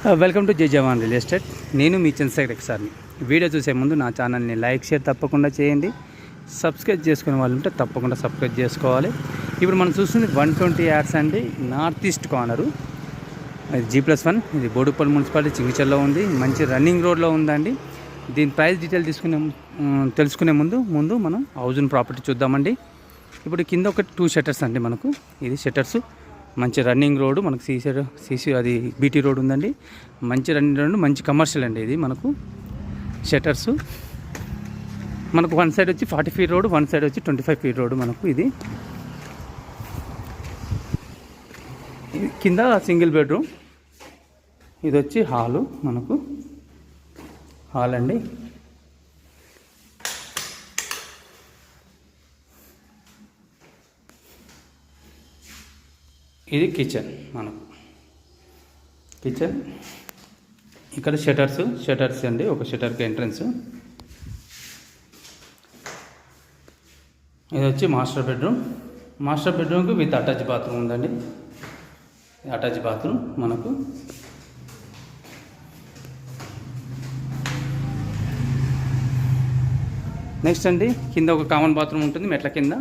Welcome to జై జవాన్ real estate. నేను మీ చంద్రశేఖర్ సార్ని. వీడియో చూసే ముందు నా ఛానల్ని లైక్ షేర్ తప్పకుండా చేయండి. సబ్స్క్రైబ్ చేసుకునే వాళ్ళు ఉంటే తప్పకుండా సబ్స్క్రైబ్ చేసుకోవాలి. ఇప్పుడు మనం చూస్తుంది 120 యార్డ్స్ అండి, నార్త్ ఈస్ట్ కార్నరు. ఇది G+1. ఇది బోడుపల్లి మున్సిపాలిటీ చింగిచర్లో ఉంది. మంచి రన్నింగ్ రోడ్లో ఉందండి. దీని ప్రైస్ డీటెయిల్ తెలుసుకునే ముందు మనం హౌస్ ప్రాపర్టీ చూద్దామండి. ఇప్పుడు కింద ఒక 2 షట్టర్స్ అండి మనకు. ఇది షట్టర్స్, మంచి రన్నింగ్ రోడ్డు మనకు సీసీ అది బీటీ రోడ్ ఉందండి. మంచి రన్నింగ్ రోడ్, మంచి కమర్షియల్ అండి. ఇది మనకు షట్టర్స్. మనకు వన్ సైడ్ వచ్చి 40 ఫీట్ రోడ్, వన్ సైడ్ వచ్చి 25 ఫీట్ రోడ్ మనకు. ఇది కింద సింగిల్ బెడ్రూమ్. ఇది వచ్చి హాలు మనకు, హాల్ అండి. ఇది కిచెన్ మనకు, కిచెన్. ఇక్కడ షటర్స్ అండి, ఒక షటర్కి ఎంట్రన్స్. ఇది వచ్చి మాస్టర్ బెడ్రూమ్కి విత్ అటాచ్ బాత్రూమ్ ఉందండి. అటాచ్ బాత్రూమ్ మనకు. నెక్స్ట్ అండి, కింద ఒక కామన్ బాత్రూమ్ ఉంటుంది మెట్ల కింద.